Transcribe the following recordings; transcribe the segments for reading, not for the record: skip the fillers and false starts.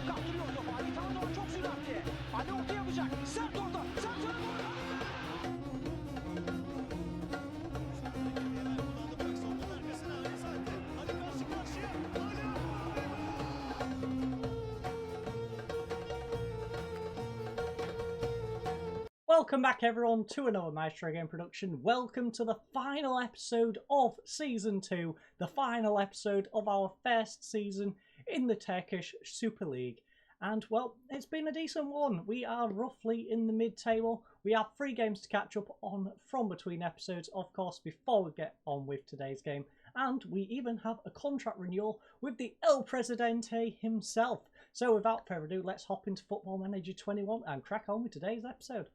Kaptırıyor topu. Ali Tanrı doğru çok süratli. Ali orta yapacak. Sert orta. Sert orta. Welcome back everyone to another Maestro Game production. Welcome to the final episode of Season 2, the final episode of our first season in the Turkish Super League. And well, it's been a decent one. We are roughly in the mid-table. We have 3 games to catch up on from between episodes, of course, before we get on with today's game. And we even have a contract renewal with the El Presidente himself. So without further ado, let's hop into Football Manager 21 and crack on with today's episode.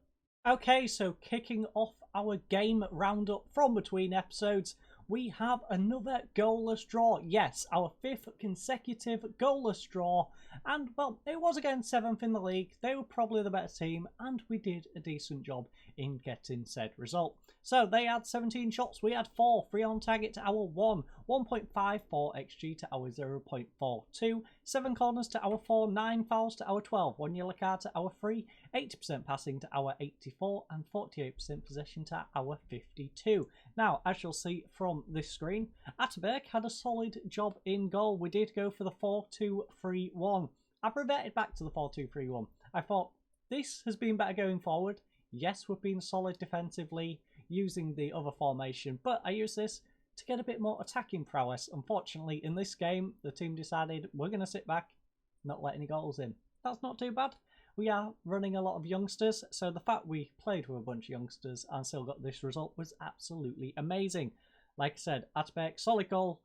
Okay, so kicking off our game roundup from between episodes, we have another goalless draw. Yes, our 5th consecutive goalless draw. And, well, it was against 7th in the league. They were probably the better team, and we did a decent job in getting said result. So, they had 17 shots, we had 4, 3 on target to our 1, 1.54 XG to our 0.42, 7 corners to our 4, 9 fouls to our 12, 1 yellow card to our 3, 80% passing to our 84, and 48% possession to our 52. Now, as you'll see from this screen, Ataberk had a solid job in goal. We did go for the 4-2-3-1. I reverted back to the 4-2-3-1. I thought, this has been better going forward. Yes, we've been solid defensively using the other formation, but I use this to get a bit more attacking prowess. Unfortunately, in this game, the team decided we're going to sit back, not let any goals in. That's not too bad. We are running a lot of youngsters, so the fact we played with a bunch of youngsters and still got this result was absolutely amazing. Like I said, Ataberk, solid goal.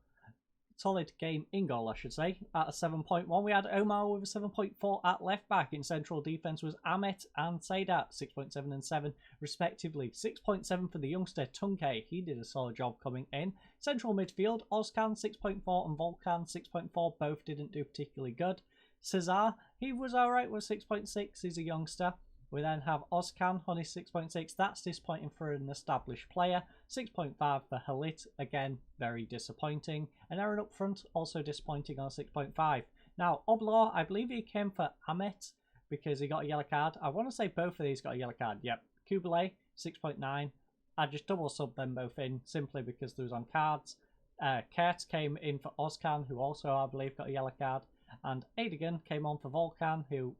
Solid game in goal, I should say, at a 7.1. We had Omar with a 7.4 at left back. In central defence was Ahmet and Sedat, 6.7 and 7 respectively. 6.7 for the youngster Tunke. He did a solid job coming in. Central midfield, Ozkan 6.4 and Volkan 6.4. Both didn't do particularly good. Cesar, he was alright with 6.6. He's a youngster. We then have Ozkan on his 6.6. That's disappointing for an established player. 6.5 for Halit. Again, very disappointing. And Aaron up front, also disappointing on 6.5. Now, Oblor, I believe he came for Ahmet because he got a yellow card. I want to say both of these got a yellow card. Yep. Kubele, 6.9. I just double subbed them both in simply because they was on cards. Kurt came in for Ozkan, who also, I believe, got a yellow card. And Adigan came on for Volkan, who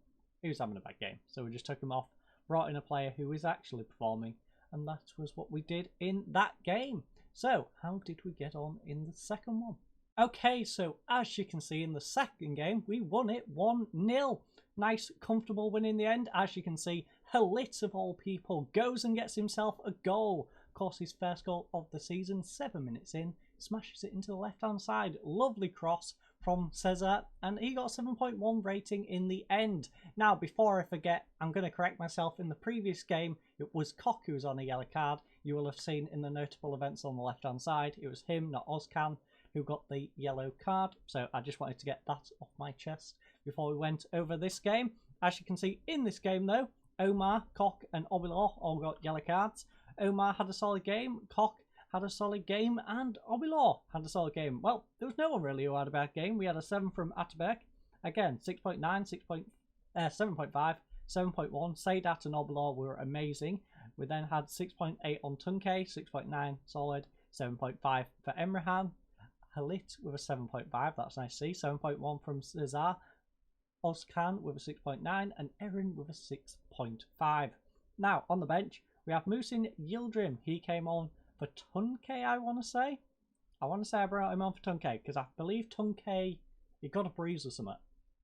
he was having a bad game, so we just took him off, brought in a player who is actually performing, and that was what we did in that game. So, how did we get on in the second one? Okay, so as you can see in the second game, we won it 1-0. Nice, comfortable win in the end. As you can see, Halit of all people goes and gets himself a goal. Of course, his first goal of the season, 7 minutes in, smashes it into the left-hand side. Lovely cross from Cesar, and he got a 7.1 rating in the end. Now, before I forget, I'm going to correct myself. In the previous game, it was Koch who was on a yellow card. You will have seen in the notable events on the left-hand side, it was him, not Ozkan, who got the yellow card. So I just wanted to get that off my chest before we went over this game. As you can see in this game, though, Omar, Koch, and Obilor all got yellow cards. Omar had a solid game. Koch had a solid game, and Obilor had a solid game. Well, there was no one really who had a bad game. We had a 7 from Ataberk. Again, 6.9, 7.5, 7.1. Sedat and Obilor were amazing. We then had 6.8 on Tunke, 6.9 solid, 7.5 for Emrehan. Halit with a 7.5, that's nice to see. 7.1 from Cesar. Ozkan with a 6.9, and Erin with a 6.5. Now, on the bench, we have Moosin Yieldrum. He came on for Tunke, I want to say. I brought him on for Tunke because I believe Tunke, he got a bruise or something.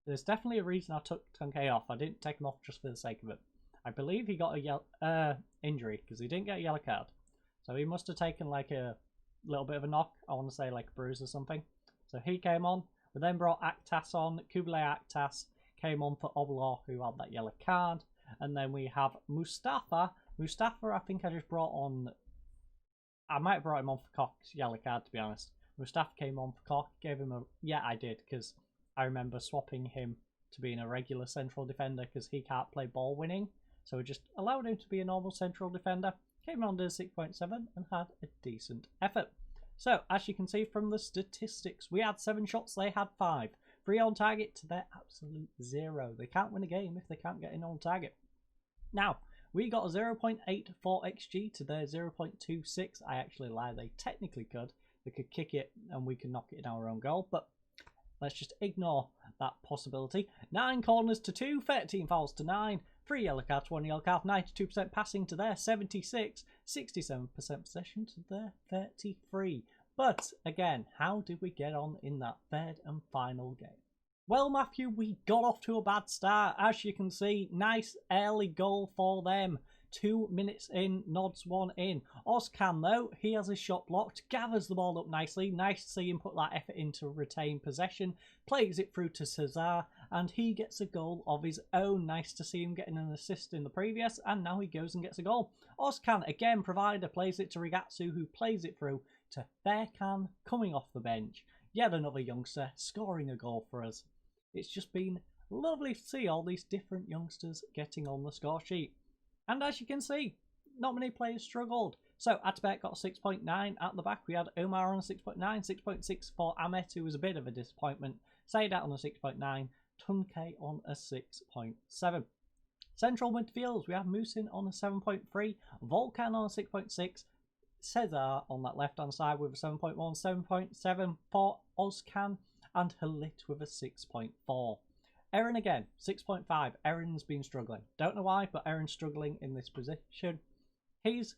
There's definitely a reason I took Tunke off. I didn't take him off just for the sake of it. I believe he got a injury because he didn't get a yellow card. So he must have taken like a little bit of a knock. I want to say like a bruise or something. So he came on. We then brought Aktas on. Kubele Aktas came on for Oblor, who had that yellow card. And then we have Mustafa. Mustafa, I think I just brought on... I might have brought him on for Koch's yellow card, to be honest. Mustafa came on for Koch, gave him a... Yeah, I did, because I remember swapping him to being a regular central defender because he can't play ball winning. So we just allowed him to be a normal central defender. Came on to 6.7 and had a decent effort. So, as you can see from the statistics, we had 7 shots, they had 5. free on target to their absolute zero. They can't win a game if they can't get in on target. Now, we got a 0.84 XG to their 0.26. I actually lied, they technically could. They could kick it and we could knock it in our own goal, but let's just ignore that possibility. 9 corners to 2, 13 fouls to 9, 3 yellow cards, 1 yellow card, 92% passing to their 76, 67% possession to their 33. But again, how did we get on in that third and final game? Well, Matthew, we got off to a bad start. As you can see, nice early goal for them. 2 minutes in, nods 1 in. Ozcan, though, he has his shot blocked, gathers the ball up nicely. Nice to see him put that effort into retain possession. Plays it through to Cesar, and he gets a goal of his own. Nice to see him getting an assist in the previous, and now he goes and gets a goal. Ozcan, again, provider, plays it to Rigatsu, who plays it through to Faircan, coming off the bench. Yet another youngster scoring a goal for us. It's just been lovely to see all these different youngsters getting on the score sheet. And as you can see, not many players struggled. So Atabek got 6.9 at the back. We had Omar on 6.9, 6.6 for Ahmet, who was a bit of a disappointment. Saidat on a 6.9, Tunke on a 6.7. Central midfielders, we have Moosin on a 7.3, Volkan on a 6.6, Cesar on that left-hand side with a 7.1, 7.7 for Ozcan, and Halit with a 6.4. Aaron again, 6.5. Aaron's been struggling. Don't know why, but Aaron's struggling in this position. He's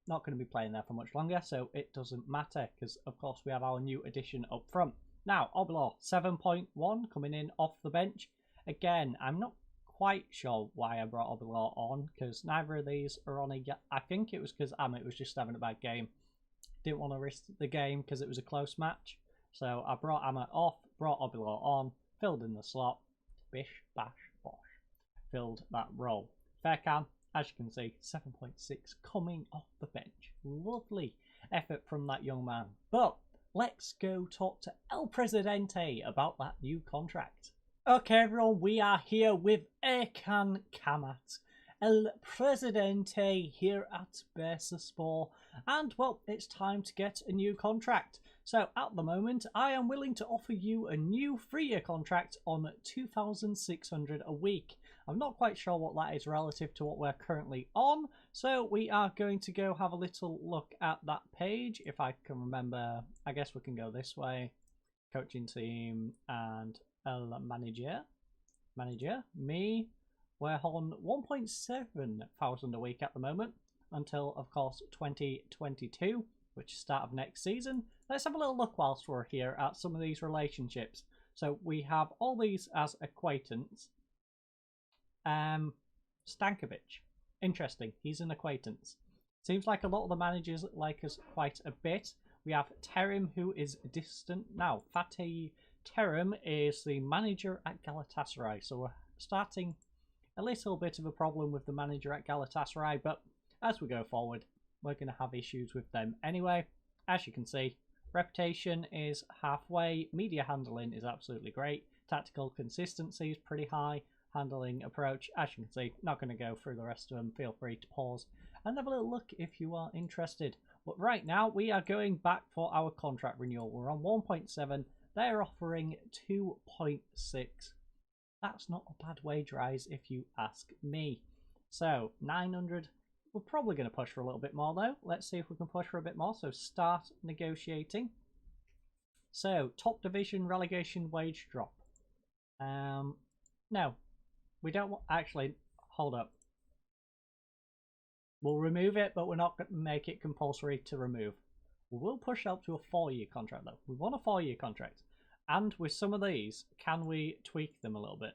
not going to be playing there for much longer, so it doesn't matter, because of course we have our new addition up front. Now, Oblor, 7.1, coming in off the bench. Again, I'm not quite sure why I brought Oblor on, because neither of these are on a... I think it was because Amit was just having a bad game. Didn't want to risk the game because it was a close match. So I brought Amit off, brought Oblor on, filled in the slot. Bish, bash, bosh. Filled that role. Faircam, as you can see, 7.6 coming off the bench. Lovely effort from that young man. But let's go talk to El Presidente about that new contract. Okay, everyone, we are here with Erkan Kamat, El Presidente here at Bursaspor. And, well, it's time to get a new contract. So at the moment, I am willing to offer you a new 3-year contract on 2,600 a week. I'm not quite sure what that is relative to what we're currently on. So we are going to go have a little look at that page. If I can remember, I guess we can go this way. Coaching team and El Manager. Me. We're on 1.7 thousand a week at the moment. Until, of course, 2022. Which is start of next season. Let's have a little look whilst we're here at some of these relationships. So we have all these as acquaintance. Stankovic. Interesting. He's an acquaintance. Seems like a lot of the managers like us quite a bit. We have Terim, who is distant. Now, Fatih Terim is the manager at Galatasaray. So we're starting a little bit of a problem with the manager at Galatasaray. But as we go forward, we're going to have issues with them anyway. As you can see, reputation is halfway. Media handling is absolutely great. Tactical consistency is pretty high. Handling approach, as you can see, not going to go through the rest of them. Feel free to pause and have a little look if you are interested. But right now, we are going back for our contract renewal. We're on 1.7. They're offering 2.6. That's not a bad wage rise if you ask me. So, 900. We're probably going to push for a little bit more though. Let's see if we can push for a bit more. So start negotiating. So top division relegation wage drop. No, we don't want, actually, hold up. We'll remove it, but we're not going to make it compulsory to remove. We will push up to a 4-year contract though. We want a 4-year contract. And with some of these, can we tweak them a little bit?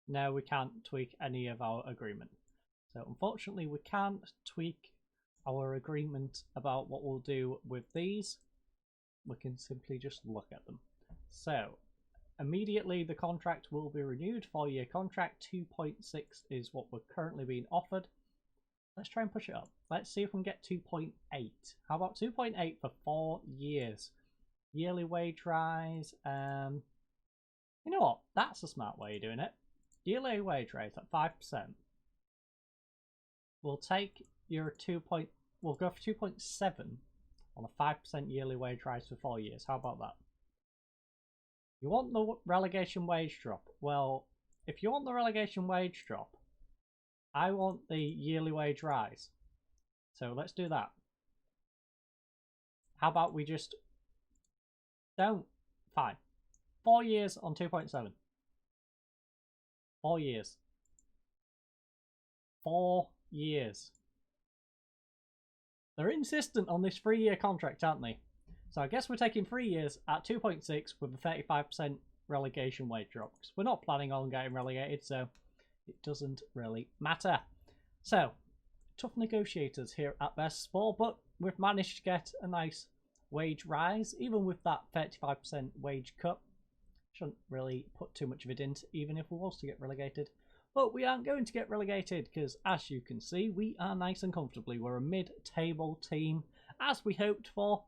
No, we can't tweak any of our agreement. So unfortunately, we can't tweak our agreement about what we'll do with these. We can simply just look at them. So immediately the contract will be renewed. 4-year contract, 2.6 is what we're currently being offered. Let's try and push it up. Let's see if we can get 2.8. How about 2.8 for 4 years? Yearly wage rise. You know what? That's a smart way of doing it. Yearly wage rise at 5%. We'll take your we'll go for 2.7 on a 5% yearly wage rise for 4 years. How about that? You want the relegation wage drop? Well, if you want the relegation wage drop, I want the yearly wage rise. So let's do that. How about we just don't? Fine. 4 years on 2.7. 4 years. 4 years. They're insistent on this 3-year contract, aren't they? So I guess we're taking 3 years at 2.6 with a 35% relegation wage drop. Because we're not planning on getting relegated, so it doesn't really matter. So, tough negotiators here at Bursaspor, but we've managed to get a nice wage rise, even with that 35% wage cut. Shouldn't really put too much of it into, even if we was to get relegated. But we aren't going to get relegated, because as you can see, we are nice and comfortably. We're a mid-table team, as we hoped for.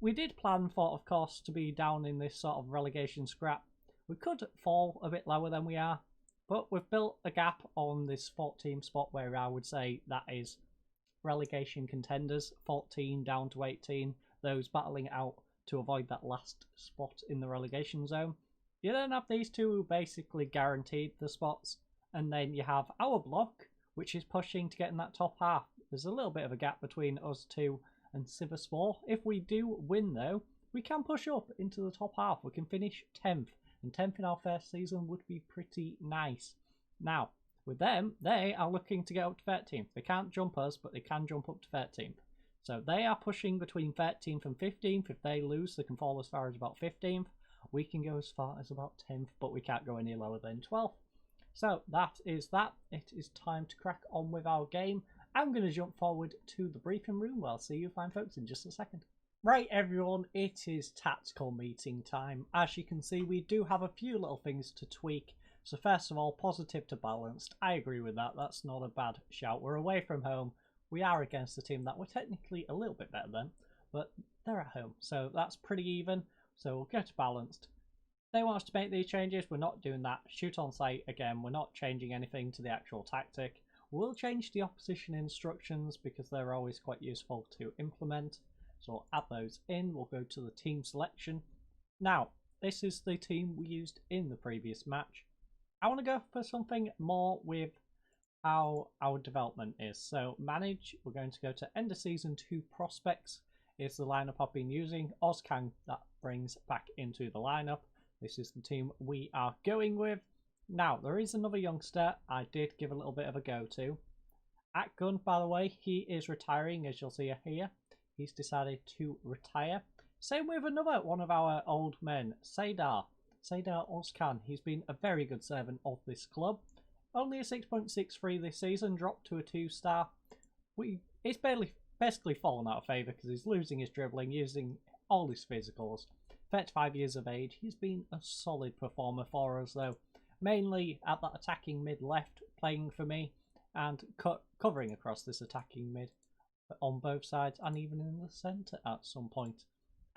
We did plan for, of course, to be down in this sort of relegation scrap. We could fall a bit lower than we are, but we've built a gap on this 14 spot where I would say that is relegation contenders, 14 down to 18, those battling out to avoid that last spot in the relegation zone. You then have these two who basically guaranteed the spots, and then you have our block, which is pushing to get in that top half. There's a little bit of a gap between us two and Cyberpunk. If we do win though, we can push up into the top half. We can finish 10th, and 10th in our first season would be pretty nice. Now, with them, they are looking to get up to 13th. They can't jump us, but they can jump up to 13th. So they are pushing between 13th and 15th. If they lose, they can fall as far as about 15th. We can go as far as about 10th, but we can't go any lower than 12th. So that is that. It is time to crack on with our game. I'm going to jump forward to the briefing room. Well, I'll see you fine folks in just a second. Right, everyone, it is tactical meeting time. As you can see, we do have a few little things to tweak. So first of all, positive to balanced. I agree with that. That's not a bad shout. We're away from home. We are against a team that we're technically a little bit better than, but they're at home. So that's pretty even. So we'll get balanced. They want us to make these changes. We're not doing that. Shoot on sight again. We're not changing anything to the actual tactic. We'll change the opposition instructions because they're always quite useful to implement. So we'll add those in. We'll go to the team selection. Now, this is the team we used in the previous match. I want to go for something more with how our development is. So manage, we're going to go to end of season 2 prospects is the lineup I've been using. Ozcan, that brings back into the lineup. This is the team we are going with. Now, there is another youngster I did give a little bit of a go to. Atgun, by the way, he is retiring, as you'll see here. He's decided to retire. Same with another one of our old men, Sadar Ozcan. He's been a very good servant of this club. Only a 6.63 this season, dropped to a 2-star. It's basically fallen out of favour because he's losing his dribbling, using all his physicals. 35 years of age. He's been a solid performer for us though. Mainly at that attacking mid left, playing for me, and covering across this attacking mid on both sides and even in the centre at some point.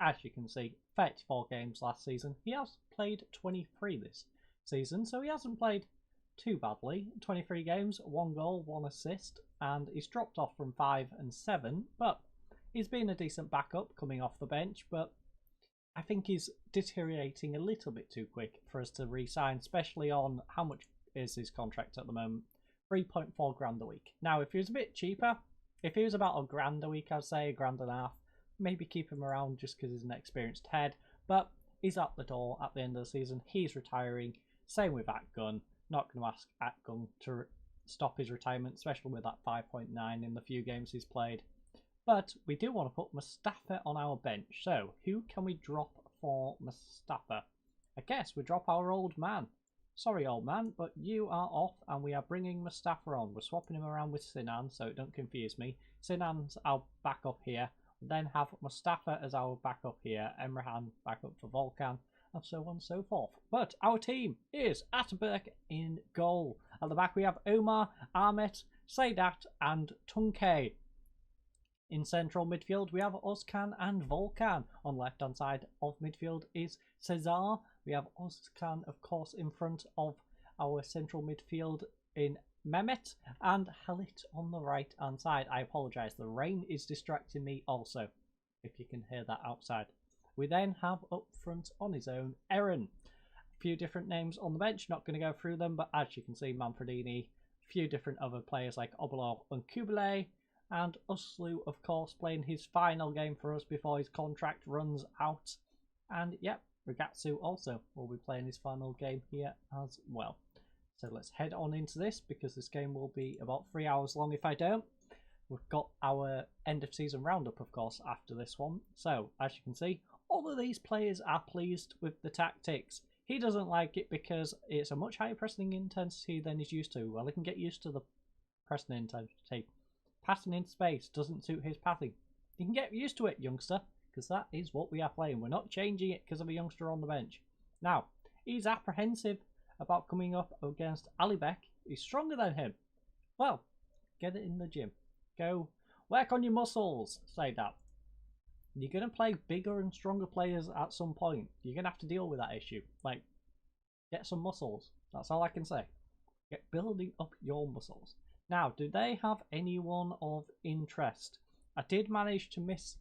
As you can see, 34 games last season. He has played 23 this season, so he hasn't played too badly. 23 games, 1 goal, 1 assist, and he's dropped off from 5 and 7, but he's been a decent backup coming off the bench, but I think he's deteriorating a little bit too quick for us to re-sign, especially on how much is his contract at the moment. 3.4 grand a week. Now, if he was a bit cheaper, if he was about £1 a week, I'd say £1.50, maybe keep him around just because he's an experienced head, but he's at the door at the end of the season. He's retiring. Same with Atgun. Not going to ask Atgun to stop his retirement, especially with that 5.9 in the few games he's played. But we do want to put Mustafa on our bench. So, who can we drop for Mustafa? I guess we drop our old man. Sorry, old man, but you are off and we are bringing Mustafa on. We're swapping him around with Sinan, so don't confuse me. Sinan's our backup here. We then have Mustafa as our backup here. Emrahan backup for Volkan, and so on and so forth. But our team is Ataberk in goal. At the back we have Omar, Ahmet, Sadat and Tunke. In central midfield, we have Ozcan and Volkan. On the left-hand side of midfield is Cesar. We have Ozcan, of course, in front of our central midfield in Mehmet. And Halit on the right-hand side. I apologise, the rain is distracting me also, if you can hear that outside. We then have up front on his own, Eren. few different names on the bench. Not going to go through them, but as you can see, Manfredini, a few different other players like Obolo and Kubele, and Uslu, of course, playing his final game for us before his contract runs out. And yep, Rigatsu also will be playing his final game here as well. So let's head on into this, because this game will be about 3 hours long if I don't. We've got our end of season roundup, of course, after this one. So, as you can see, all of these players are pleased with the tactics. He doesn't like it because it's a much higher pressing intensity than he's used to. Well, he can get used to the pressing intensity. Passing in space doesn't suit his passing. You can get used to it, youngster, because that is what we are playing. We're not changing it because of a youngster on the bench. Now, he's apprehensive about coming up against Alibek. He's stronger than him. Well, get it in the gym. Go work on your muscles. Say that. You're going to play bigger and stronger players at some point. You're going to have to deal with that issue. Like, get some muscles. That's all I can say. Get building up your muscles. Now, do they have anyone of interest? I did manage to miss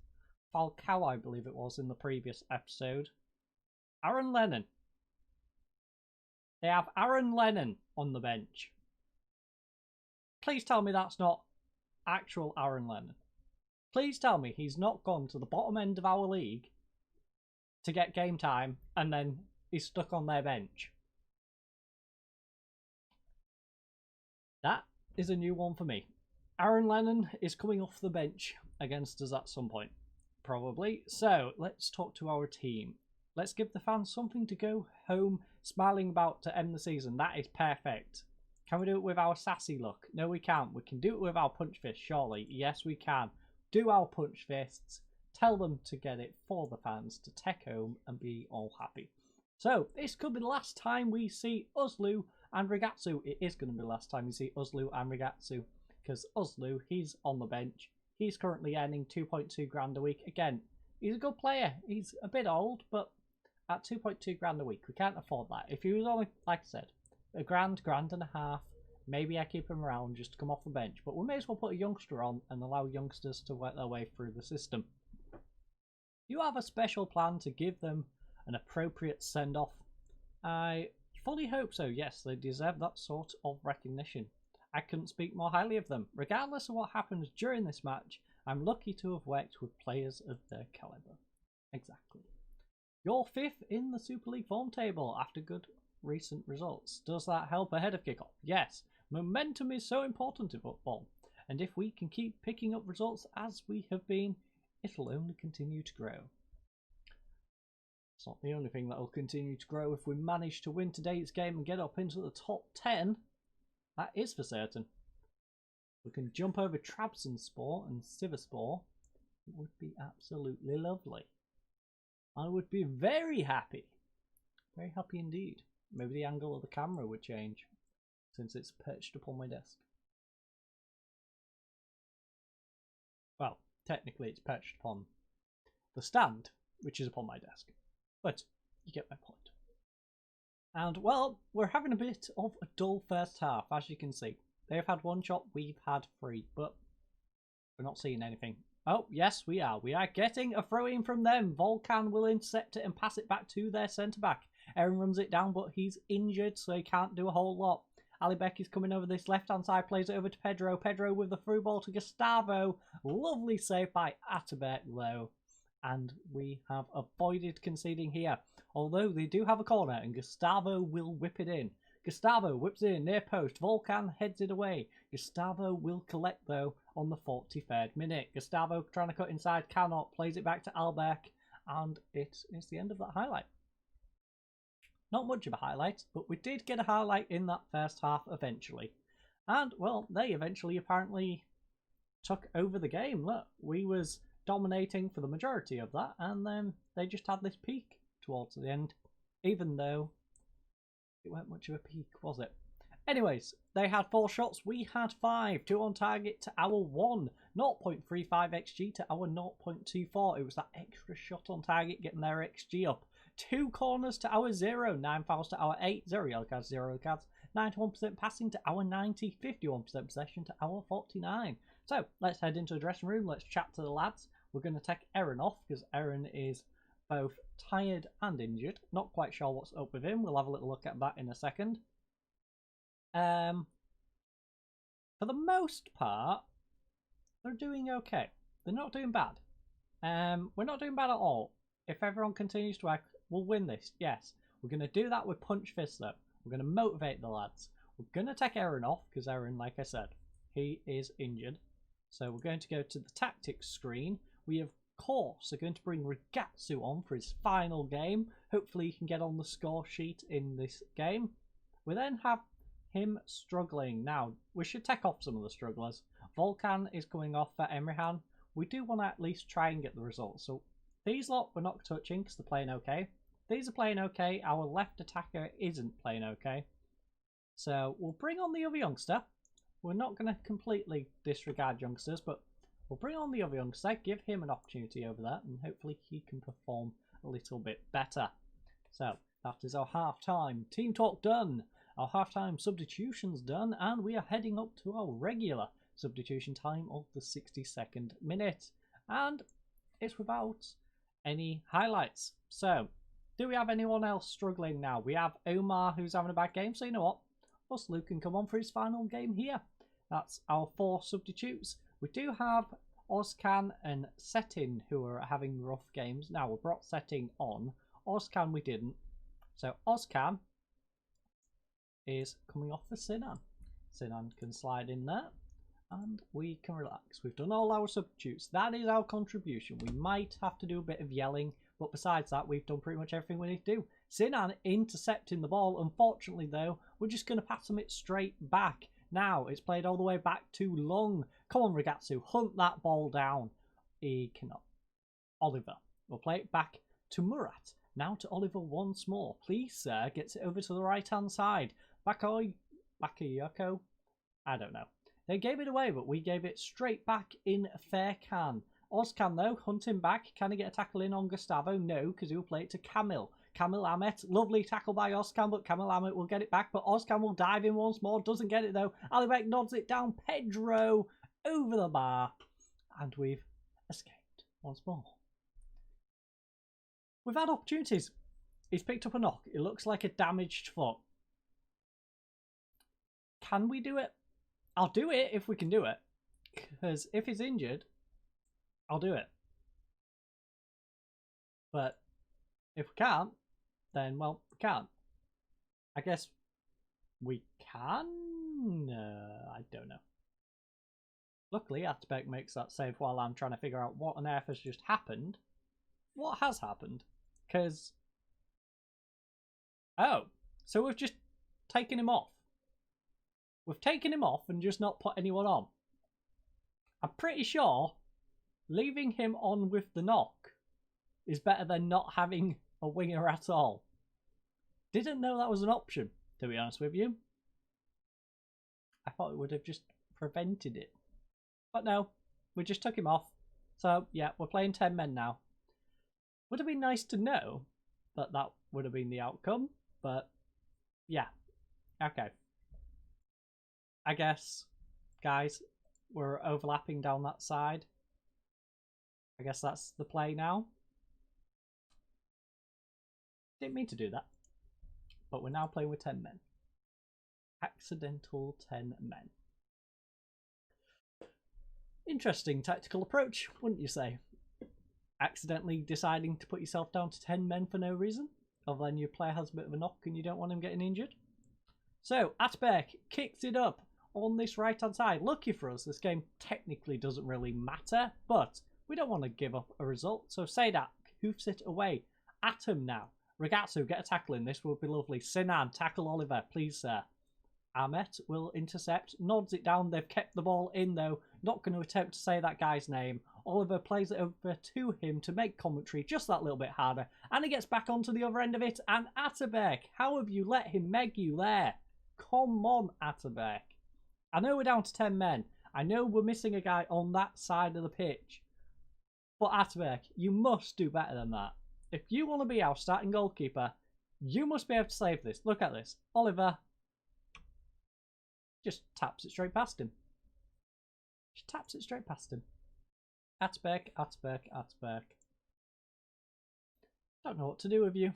Falcao, I believe it was, in the previous episode. Aaron Lennon. They have Aaron Lennon on the bench. Please tell me that's not actual Aaron Lennon. Please tell me he's not gone to the bottom end of our league to get game time and then he's stuck on their bench. That is a new one for me. Aaron Lennon is coming off the bench against us at some point, probably. So let's talk to our team. Let's give the fans something to go home smiling about to end the season. That is perfect. Can we do it with our sassy look? No, we can't. We can do it with our punch fist, surely. Yes, we can. Do our punch fists. Tell them to get it for the fans to take home and be all happy. So, this could be the last time we see Uslu and Rigatsu. It is going to be the last time we see Uslu and Rigatsu. Because Uslu, he's on the bench. He's currently earning 2.2 grand a week. Again, he's a good player. He's a bit old, but at 2.2 grand a week, we can't afford that. If he was only, like I said, a grand and a half, maybe I keep him around just to come off the bench. But we may as well put a youngster on and allow youngsters to work their way through the system. You have a special plan to give them an appropriate send-off. I fully hope so. Yes, they deserve that sort of recognition. I couldn't speak more highly of them. Regardless of what happens during this match, I'm lucky to have worked with players of their calibre. Exactly. You're 5th in the Super League form table after good recent results. Does that help ahead of kickoff? Yes. Momentum is so important in football, and if we can keep picking up results as we have been, it'll only continue to grow. It's not the only thing that will continue to grow. If we manage to win today's game and get up into the top 10, that is for certain. We can jump over Trabzonspor and Sivasspor. It would be absolutely lovely. I would be very happy. Very happy indeed. Maybe the angle of the camera would change since it's perched upon my desk. Well, technically it's perched upon the stand, which is upon my desk. But you get my point. And, well, we're having a bit of a dull first half, as you can see. They've had one shot, we've had 3, but we're not seeing anything. Oh, yes, we are. We are getting a throw-in from them. Volkan will intercept it and pass it back to their centre-back. Aaron runs it down, but he's injured, so he can't do a whole lot. Alibek is coming over this left-hand side, plays it over to Pedro. Pedro with the through ball to Gustavo. Lovely save by Atabek, though. And we have avoided conceding here. Although they do have a corner, and Gustavo will whip it in. Gustavo whips it in, near post. Volkan heads it away. Gustavo will collect, though, on the 43rd minute. Gustavo trying to cut inside, cannot. Plays it back to Alibek, and it is the end of that highlight. Not much of a highlight, but we did get a highlight in that first half eventually. And, well, they eventually apparently took over the game. Look, we was dominating for the majority of that, and then they just had this peak towards the end, even though it weren't much of a peak, was it? Anyways, they had 4 shots, we had 5. 2 on target to our 1. 0.35 XG to our 0.24. It was that extra shot on target getting their XG up. 2 corners to our 0. 9 fouls to our 8. 0 yellow cards, 0 yellow cards. 91% passing to our 90. 51% possession to our 49. So, let's head into the dressing room. Let's chat to the lads. We're going to take Aaron off because Aaron is both tired and injured. Not quite sure what's up with him. We'll have a little look at that in a second. For the most part, they're doing okay. They're not doing bad. We're not doing bad at all. If everyone continues to act, we'll win this. Yes, we're going to do that with punch fist though. We're going to motivate the lads. We're going to take Aaron off because Aaron, like I said, he is injured. So we're going to go to the tactics screen. We of course are going to bring Rigatsu on for his final game. Hopefully he can get on the score sheet in this game. We then have him struggling. Now, we should take off some of the strugglers. Volkan is coming off for Emrihan. We do want to at least try and get the results. So these lot we're not touching because they're playing okay. These are playing okay. Our left attacker isn't playing okay. So we'll bring on the other youngster. We're not going to completely disregard youngsters, but we'll bring on the other youngster, give him an opportunity over there, and hopefully he can perform a little bit better. So that is our half-time team talk done. Our half-time substitutions done, and we are heading up to our regular substitution time of the 62nd minute. And it's without any highlights. So, do we have anyone else struggling now? We have Omar, who's having a bad game, so you know what? Us Luke can come on for his final game here. That's our 4 substitutes. We do have Ozcan and Setin, who are having rough games. Now, we brought Setin on. Ozcan we didn't. So, Ozcan is coming off for Sinan. Sinan can slide in there. And we can relax. We've done all our substitutes. That is our contribution. We might have to do a bit of yelling, but besides that, we've done pretty much everything we need to do. Sinan intercepting the ball. Unfortunately, though, we're just going to pass him it straight back. Now, it's played all the way back too long. Come on, Rigatsu, hunt that ball down. He cannot. Oliver will play it back to Murat. Now to Oliver once more. Please, sir, gets it over to the right-hand side. Bakayoko? I don't know. They gave it away, but we gave it straight back in Faircan. Ozcan, though, hunting back. Can he get a tackle in on Gustavo? No, because he'll play it to Kamil. Kamil Ahmet, lovely tackle by Ozcan, but Kamil Ahmet will get it back. But Ozcan will dive in once more. Doesn't get it, though. Alibek nods it down. Pedro over the bar. And we've escaped once more. We've had opportunities. He's picked up a knock. It looks like a damaged foot. Can we do it? I'll do it if we can do it. Because if he's injured, I'll do it. But if we can't, then, well, we can't. I guess we can? I don't know. Luckily, Atbeck makes that save while I'm trying to figure out what on earth has just happened. What has happened? Because... oh, so we've just taken him off. We've taken him off and just not put anyone on. I'm pretty sure leaving him on with the knock is better than not having a winger at all. Didn't know that was an option, to be honest with you. I thought it would have just prevented it. But no, we just took him off. So, yeah, we're playing 10 men now. Would have been nice to know that that would have been the outcome, but yeah, okay. I guess, guys, we're overlapping down that side. I guess that's the play now. Didn't mean to do that, but we're now playing with 10 men. Accidental 10 men. Interesting tactical approach, wouldn't you say? Accidentally deciding to put yourself down to 10 men for no reason, other than your player has a bit of a knock and you don't want him getting injured. So, Atbeck kicks it up on this right-hand side. Lucky for us, this game technically doesn't really matter, but we don't want to give up a result. So, Sadak hoofs it away. Atom now. Rigatsu, get a tackle in. This would be lovely. Sinan, tackle Oliver, please, sir. Ahmet will intercept, nods it down. They've kept the ball in, though. Not going to attempt to say that guy's name. Oliver plays it over to him to make commentary just that little bit harder. And he gets back onto the other end of it. And Atterbeck, how have you let him meg you there? Come on, Atterbeck. I know we're down to 10 men. I know we're missing a guy on that side of the pitch. But Atterbeck, you must do better than that. If you want to be our starting goalkeeper, you must be able to save this. Look at this. Oliver just taps it straight past him. Just taps it straight past him. Atterbeck, Atterbeck, Atterbeck. Don't know what to do with you.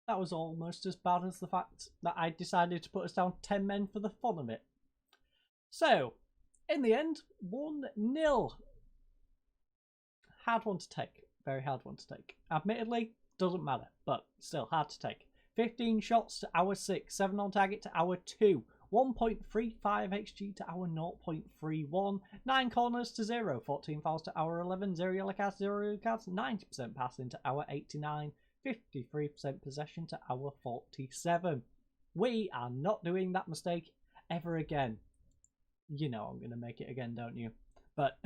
That was almost as bad as the fact that I decided to put us down 10 men for the fun of it. So, in the end, 1-0. Hard one to take. Very hard one to take. Admittedly, doesn't matter, but still hard to take. 15 shots to our 6, 7 on target to our 2, 1.35 XG to our 0.31, 9 corners to 0, 14 fouls to our 11, 0 yellow cards, 0 cards, 90% passing to our 89, 53% possession to our 47. We are not doing that mistake ever again. You know I'm going to make it again, don't you? But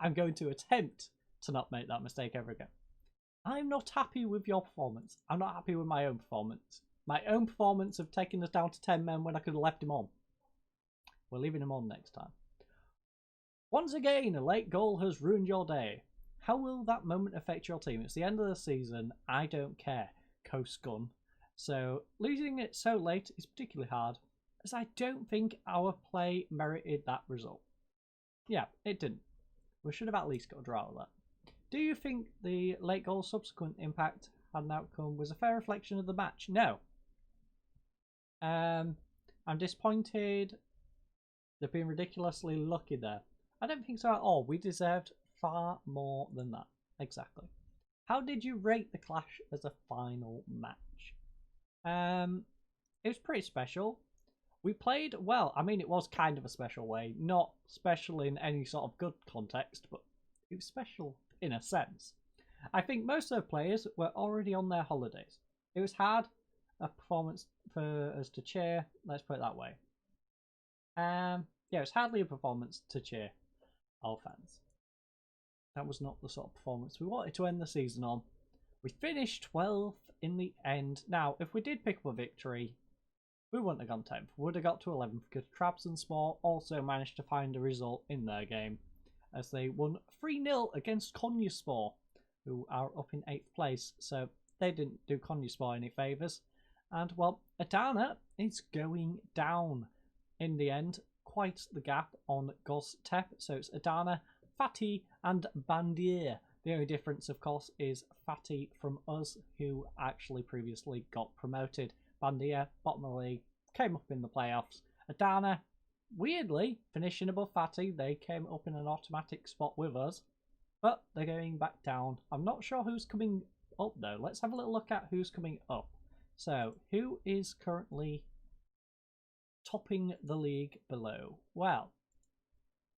I'm going to attempt to not make that mistake ever again. I'm not happy with your performance. I'm not happy with my own performance. My own performance of taking us down to 10 men when I could have left him on. We're leaving him on next time. Once again, a late goal has ruined your day. How will that moment affect your team? It's the end of the season. I don't care. Coast gun. So losing it so late is particularly hard, as I don't think our play merited that result. Yeah, it didn't. We should have at least got a draw with that. Do you think the late goal's subsequent impact had an outcome was a fair reflection of the match? No. I'm disappointed. They've been ridiculously lucky there. I don't think so at all. We deserved far more than that. Exactly. How did you rate the clash as a final match? It was pretty special. We played well. I mean, it was kind of a special way. Not special in any sort of good context, but it was special in a sense. I think most of the players were already on their holidays. It was hard a performance for us to cheer. Let's put it that way. Yeah, it was hardly a performance to cheer our fans. That was not the sort of performance we wanted to end the season on. We finished 12th in the end. Now, if we did pick up a victory, we wouldn't have gone 10th. We would have got to 11th because Trabzonspor also managed to find a result in their game as they won 3-0 against Konyaspor, who are up in 8th place. So they didn't do Konyaspor any favours. And, well, Adana is going down in the end. Quite the gap on Göztepe. So it's Adana, Fatih and Bandier. The only difference, of course, is Fatih from us, who actually previously got promoted. Bandier, bottom of the league, came up in the playoffs. Adana, weirdly, finishing above Fatih. They came up in an automatic spot with us, but they're going back down. I'm not sure who's coming up, though. Let's have a little look at who's coming up. So, who is currently topping the league below? Well,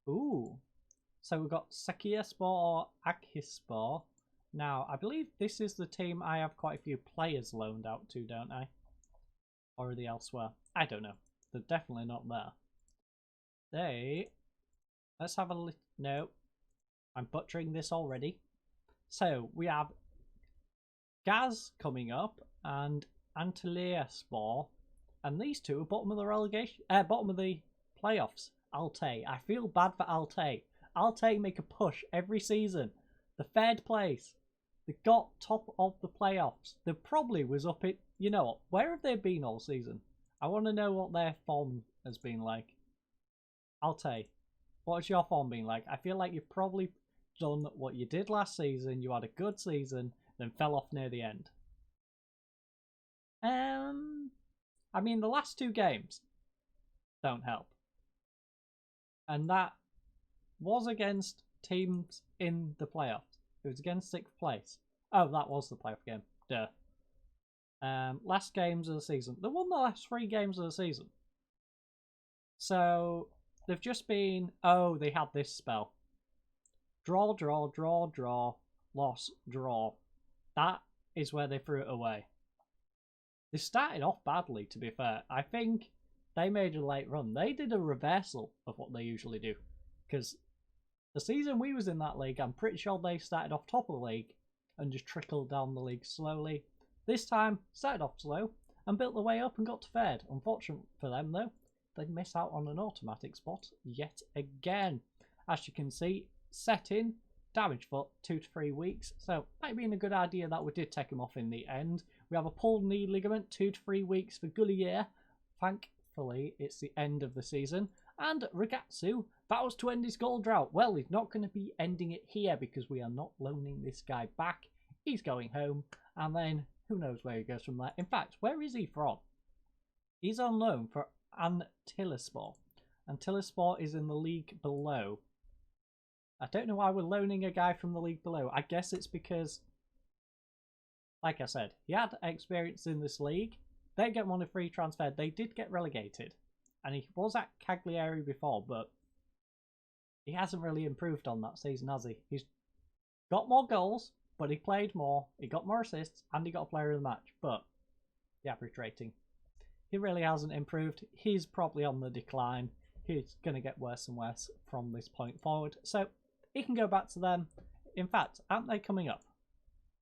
so we've got Kayserispor or Akhispor. Now, I believe this is the team I have quite a few players loaned out to, don't I? Or are they elsewhere? I don't know. They're definitely not there. Let's have a look. No, I'm butchering this already. So, we have Gaz coming up and Antalyaspor, and these two are bottom of the relegation, bottom of the playoffs. Altay. I feel bad for Altay. Altay make a push every season. The third place. They got top of the playoffs. They probably was up it. You know what? Where have they been all season? I want to know what their form has been like. Altay, what has your form been like? I feel like you've probably done what you did last season. You had a good season, then fell off near the end. I mean, the last two games don't help. And that was against teams in the playoffs. It was against 6th place. Oh, that was the playoff game. Duh. Last games of the season. They won the last 3 games of the season. So, they've just been... Oh, they had this spell. Draw, draw, draw, draw. Loss, draw. That is where they threw it away. They started off badly, to be fair. I think they made a late run. They did a reversal of what they usually do. Because the season we was in that league, I'm pretty sure they started off top of the league and just trickled down the league slowly. This time, started off slow and built their way up and got to third. Unfortunate for them, though, they miss out on an automatic spot yet again. As you can see, set in, damaged foot, 2 to 3 weeks. So, might be a good idea that we did take him off in the end. We have a pulled knee ligament, 2 to 3 weeks for Gullier. Thankfully, it's the end of the season. And Ragazzu vows to end his goal drought. Well, he's not going to be ending it here because we are not loaning this guy back he's going home, and then who knows where he goes from there. In fact, where is he from? He's on loan for Antitlespor. Antitlespor is in the league below. I don't know why we're loaning a guy from the league below. I guess it's because, like I said, he had experience in this league. They get one a free transfer. They did get relegated. And he was at Cagliari before, but he hasn't really improved on that season, has he? He's got more goals, but he played more. He got more assists, and he got a player of the match. But the average rating, he really hasn't improved. He's probably on the decline. He's going to get worse and worse from this point forward. So he can go back to them. In fact, aren't they coming up?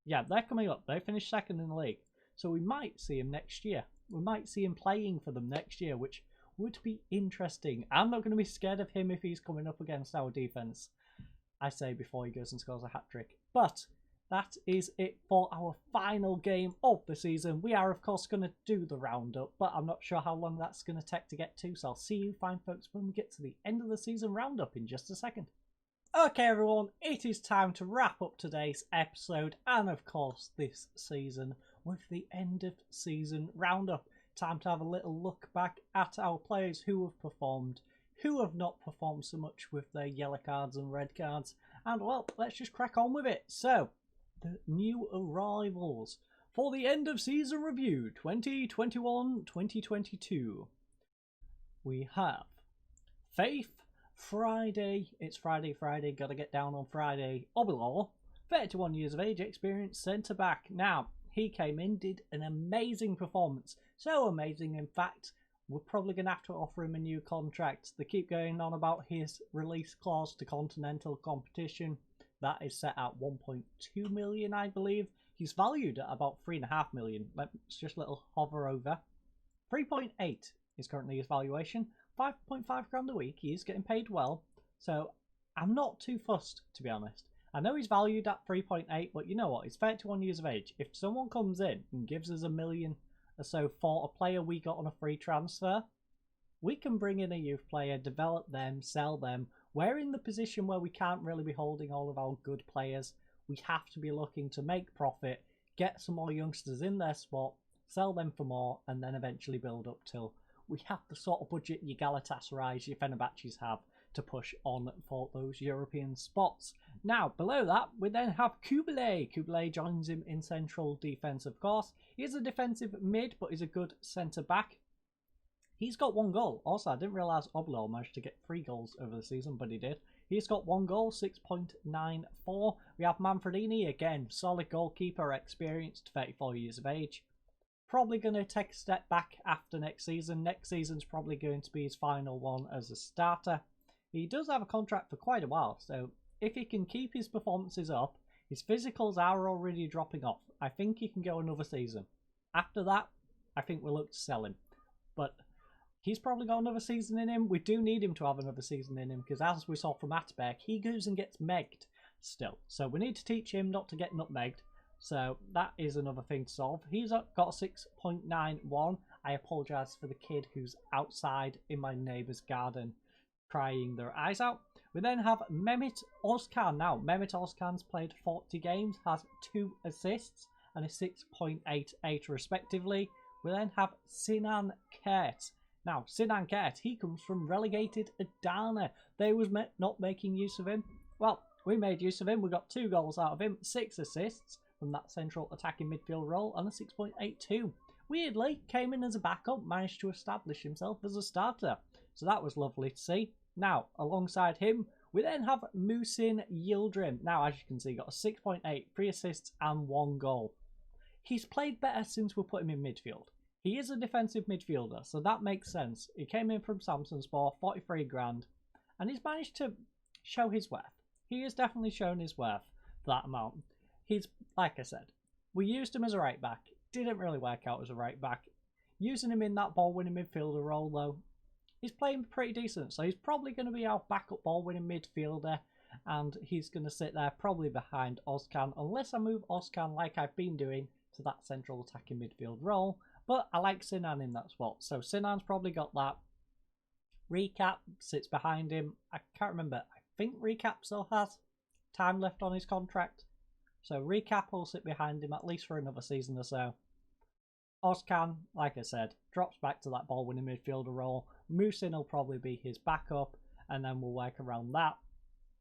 Yeah, they're coming up. They finished second in the league. So we might see him next year. We might see him playing for them next year, which would be interesting. I'm not going to be scared of him if he's coming up against our defense, I say, before he goes and scores a hat-trick. But that is it for our final game of the season. We are, of course, going to do the roundup, but I'm not sure how long that's going to take to get to. So I'll see you fine folks when we get to the end of the season roundup in just a second. Okay, everyone, it is time to wrap up today's episode and, of course, this season with the end of season roundup. Time to have a little look back at our players who have performed, who have not performed so much with their yellow cards and red cards. And, well, let's just crack on with it. So, the new arrivals for the end of season review 2021-2022. We have Faith, Friday, it's Friday, gotta get down on Friday, Obilor, 31 years of age, experience, centre back. Now, he came in, did an amazing performance. So amazing, in fact, we're probably going to have to offer him a new contract. They keep going on about his release clause to continental competition. That is set at 1.2 million, I believe. He's valued at about 3.5 million. Let's just little hover over. 3.8 is currently his valuation. 5.5 grand a week. He is getting paid well. So I'm not too fussed, to be honest. I know he's valued at 3.8, but you know what? He's 31 years of age. If someone comes in and gives us $1 million or so for a player we got on a free transfer, we can bring in a youth player, develop them, sell them. We're in the position where we can't really be holding all of our good players. We have to be looking to make profit, get some more youngsters in their spot, sell them for more, and then eventually build up till we have the sort of budget your Galatasarays, your Fenerbahces have to push on for those European spots. Now, below that, we then have Kubele. Kubele joins him in central defence, of course. He is a defensive mid, but he's a good centre-back. He's got 1 goal. Also, I didn't realise Oblor managed to get 3 goals over the season, but he did. He's got 1 goal, 6.94. We have Manfredini, again, solid goalkeeper, experienced, 34 years of age. Probably going to take a step back after next season. Next season's probably going to be his final one as a starter. He does have a contract for quite a while, so if he can keep his performances up, his physicals are already dropping off. I think he can go another season. After that, I think we'll look to sell him. But he's probably got another season in him. We do need him to have another season in him, because as we saw from Atberg, he goes and gets megged still. So we need to teach him not to get nutmegged. So that is another thing to solve. He's got a 6.91. I apologise for the kid who's outside in my neighbour's garden crying their eyes out. We then have Mehmet Ozkan. Now, Mehmet Ozkan's played 40 games, has 2 assists and a 6.88 respectively. We then have Sinan Kert. Now, Sinan Kert, he comes from relegated Adana. They was not making use of him. Well, we made use of him. We got 2 goals out of him, 6 assists from that central attacking midfield role, and a 6.82. Weirdly, came in as a backup, managed to establish himself as a starter. So that was lovely to see. Now, alongside him, we then have Moosin Yieldrum. Now, as you can see, got a 6.8, 3 assists and 1 goal. He's played better since we put him in midfield. He is a defensive midfielder, so that makes sense. He came in from Samsunspor, 43 grand, and he's managed to show his worth. He has definitely shown his worth for that amount. He's, like I said, we used him as a right back. Didn't really work out as a right back. Using him in that ball-winning midfielder role, though, he's playing pretty decent, so he's probably going to be our backup ball-winning midfielder, and he's going to sit there probably behind Ozkan, unless I move Ozkan like I've been doing to that central attacking midfield role. But I like Sinan in that spot, so Sinan's probably got that. Recap sits behind him. I can't remember. I think Recap still has time left on his contract. So Recap will sit behind him at least for another season or so. Ozcan, like I said, drops back to that ball-winning midfielder role. Moosin will probably be his backup, and then we'll work around that.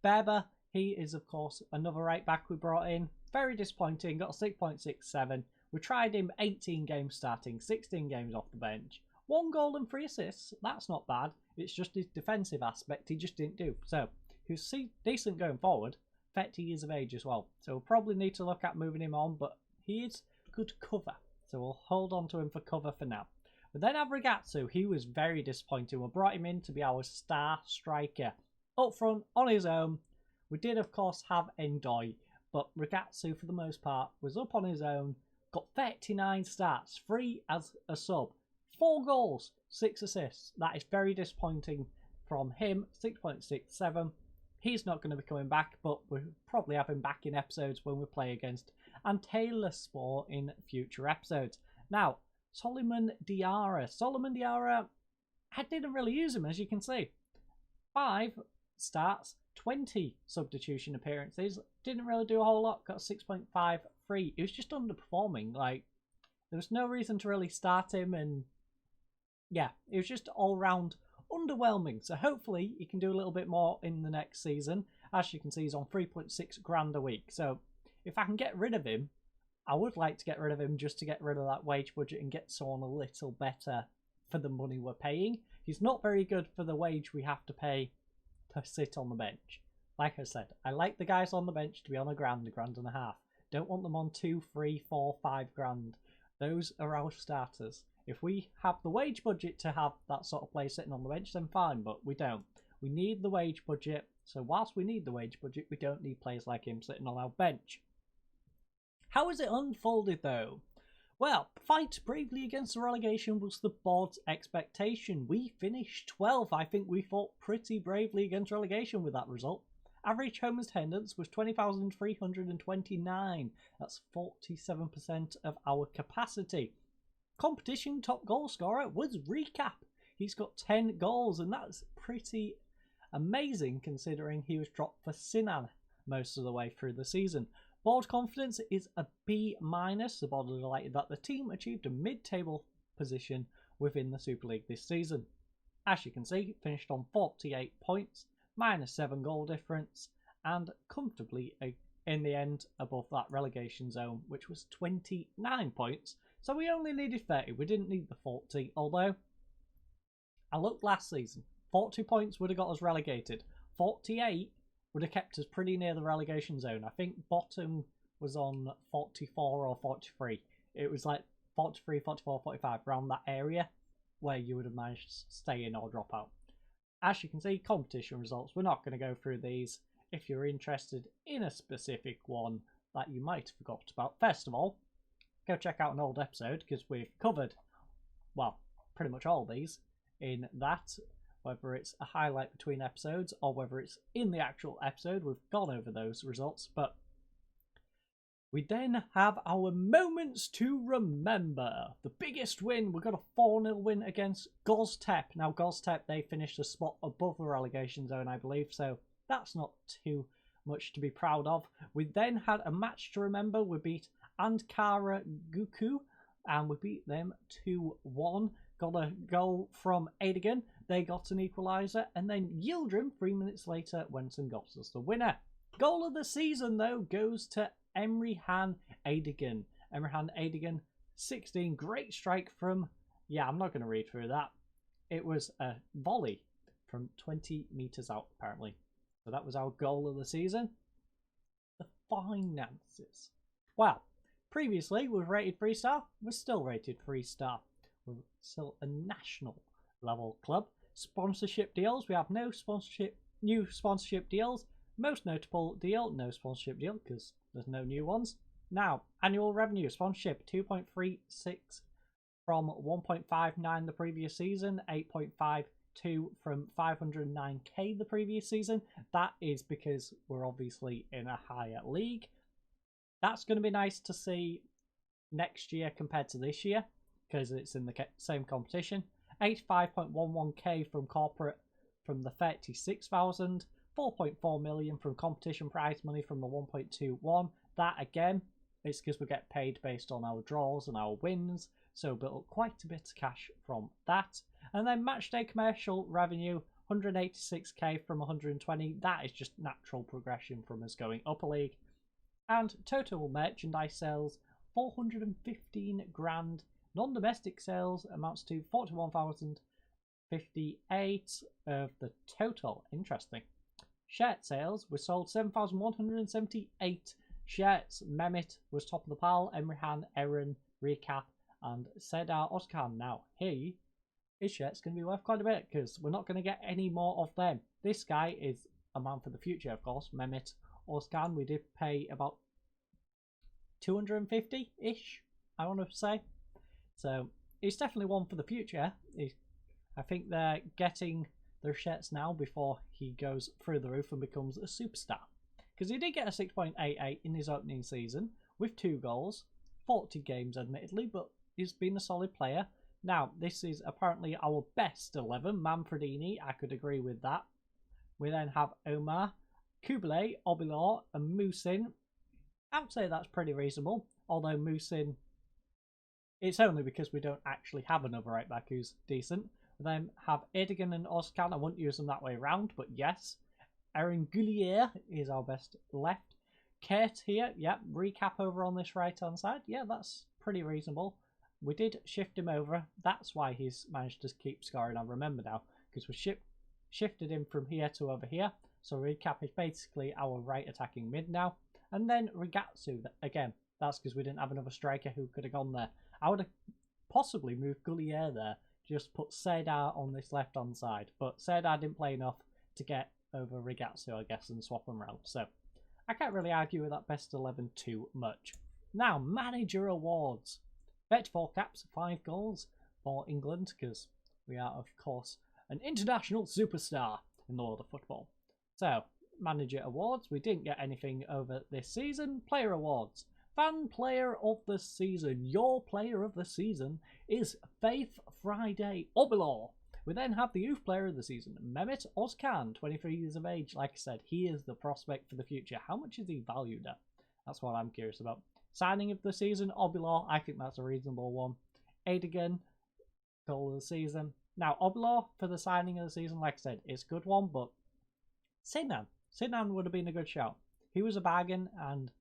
Berber, he is, of course, another right-back we brought in. Very disappointing, got a 6.67. We tried him 18 games starting, 16 games off the bench. 1 goal and 3 assists, that's not bad. It's just his defensive aspect he just didn't do. So, he was decent going forward. 30 years of age as well. So we'll probably need to look at moving him on, but he is good cover. So we'll hold on to him for cover for now. But then Abrigatsu, he was very disappointing. We brought him in to be our star striker. Up front, on his own. We did, of course, have Endoy, but Rigatsu, for the most part, was up on his own. Got 39 starts, 3 as a sub. 4 goals, 6 assists. That is very disappointing from him. 6.67. He's not going to be coming back, but we'll probably have him back in episodes when we play against Antalyaspor in future episodes. Now, Solomon Diarra. Solomon Diarra, I didn't really use him, as you can see. 5 starts, 20 substitution appearances. Didn't really do a whole lot. Got 6.53. He was just underperforming. Like, there was no reason to really start him, and yeah, it was just all round underwhelming. So hopefully he can do a little bit more in the next season. As you can see, he's on 3.6 grand a week. So if I can get rid of him, I would like to get rid of him just to get rid of that wage budget and get someone a little better for the money we're paying. He's not very good for the wage we have to pay to sit on the bench. Like I said, I like the guys on the bench to be on a grand and a half. Don't want them on 2, 3, 4, 5 grand. Those are our starters. If we have the wage budget to have that sort of player sitting on the bench, then fine, but we don't. We need the wage budget, so whilst we need the wage budget, we don't need players like him sitting on our bench. How has it unfolded, though? Well, fight bravely against the relegation was the board's expectation. We finished 12th. I think we fought pretty bravely against relegation with that result. Average home attendance was 20,329. That's 47% of our capacity. Competition top goal scorer was Recap. He's got 10 goals, and that's pretty amazing considering he was dropped for Sinan most of the way through the season. Board confidence is a B-. The board are delighted that the team achieved a mid-table position within the Super League this season. As you can see, finished on 48 points, -7 goal difference, and comfortably in the end above that relegation zone, which was 29 points. So we only needed 30. We didn't need the 40, although I looked last season. 40 points would have got us relegated. 48 would have kept us pretty near the relegation zone. I think bottom was on 44 or 43. It was like 43, 44, 45, around that area where you would have managed to stay in or drop out. As you can see, competition results. We're not going to go through these. If you're interested in a specific one that you might have forgot about, first of all, go check out an old episode because we've covered, well, pretty much all these in that. Whether it's a highlight between episodes or whether it's in the actual episode, we've gone over those results. But we then have our moments to remember. The biggest win, we got a 4-0 win against Goztep. Now, Goztep, they finished a spot above the relegation zone, I believe, so that's not too much to be proud of. We then had a match to remember. We beat Ankara Gucu, and we beat them 2-1. Got a goal from Edigan. They got an equaliser, and then Yieldrum, 3 minutes later, went and got us the winner. Goal of the season, though, goes to Emrehan Edigan. Emrehan Edigan, 16. Great strike from, yeah, I'm not going to read through that. It was a volley from 20 metres out, apparently. So that was our goal of the season. The finances. Well, previously, we've rated 3-star. We're still rated 3-star. We're still a national level club. Sponsorship deals. We have no new sponsorship deals. Most notable deal, no sponsorship deal because there's no new ones. Now, annual revenue sponsorship 2.36 from 1.59 the previous season, 8.52 from 509k the previous season. That is because we're obviously in a higher league. That's going to be nice to see next year compared to this year because it's in the same competition. 85.11k from corporate from the 36,000, 4.4 million from competition prize money from the 1.21, That again, it's because we get paid based on our draws and our wins, so built up quite a bit of cash from that. And then matchday commercial revenue, 186k from 120. That is just natural progression from us going up a league. And total merchandise sales, 415 grand. Non-domestic sales amounts to 41,058 of the total. Interesting. Shirt sales were sold 7,178 shirts. Mehmet was top of the pile. Emrehan, Eren, Recap, and Serdar Özkan. Now, his shirt's going to be worth quite a bit because we're not going to get any more of them. This guy is a man for the future, of course. Mehmet Özkan, we did pay about 250-ish, I want to say. So, he's definitely one for the future. I think they're getting their shirts now before he goes through the roof and becomes a superstar. Because he did get a 6.88 in his opening season with 2 goals, 40 games admittedly, but he's been a solid player. Now, this is apparently our best 11. Manfredini, I could agree with that. We then have Omar, Kubele, Obilor, and Moosin. I would say that's pretty reasonable, although Moosin, it's only because we don't actually have another right back who's decent. We then have Erdogan and Özkan. I wouldn't use them that way around, but yes. Eren Gullier is our best left. Kurt here, yep, Recap over on this right hand side. Yeah, that's pretty reasonable. We did shift him over. That's why he's managed to keep scoring. I remember now, because we shifted him from here to over here. So Recap is basically our right attacking mid now. And then Rigatsu, again, that's because we didn't have another striker who could have gone there. I would have possibly moved Gullier there, just put Serdar on this left hand side. But Serdar didn't play enough to get over Rigatsu, I guess, and swap them around. So I can't really argue with that best 11 too much. Now, manager awards. 34 caps, 5 goals for England, because we are, of course, an international superstar in the world of football. So, manager awards, we didn't get anything over this season. Player awards. Fan player of the season. Your player of the season is Faith Friday Obilor. We then have the youth player of the season, Mehmet Özkan, 23 years of age. Like I said, he is the prospect for the future. How much is he valued at? That's what I'm curious about. Signing of the season, Obilor, I think that's a reasonable one. Erdogan, goal of the season. Now, Obilor for the signing of the season, like I said, it's a good one, but Sinan would have been a good shout. He was a bargain, and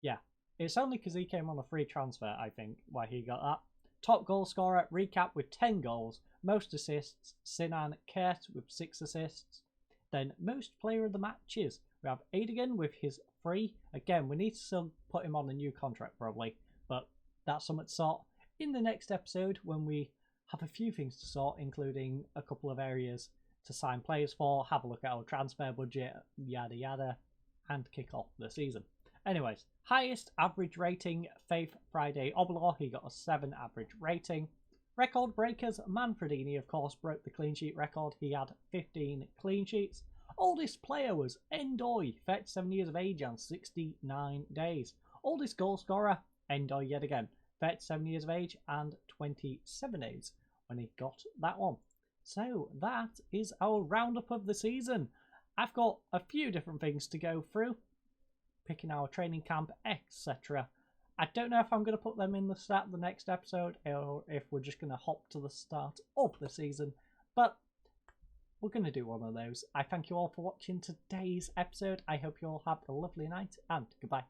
yeah, it's only because he came on a free transfer, I think, why he got that. Top goal scorer, Recap with 10 goals. Most assists, Sinan Kurt with 6 assists. Then most player of the matches, we have Erdogan with his 3. Again, we need to still put him on a new contract probably, but that's something to sort in the next episode when we have a few things to sort, including a couple of areas to sign players for, have a look at our transfer budget, yada yada, and kick off the season. Anyways, highest average rating, Faith Friday Obilor, he got a 7 average rating. Record breakers, Manfredini, of course, broke the clean sheet record. He had 15 clean sheets. Oldest player was Endoy, 37 years of age and 69 days. Oldest goal scorer, Endoy yet again, 37 years of age and 27 days when he got that one. So that is our roundup of the season. I've got a few different things to go through, picking our training camp, etc. I don't know if I'm going to put them in the start of the next episode or if we're just going to hop to the start of the season, but we're going to do one of those. I thank you all for watching today's episode. I hope you all have a lovely night, and goodbye.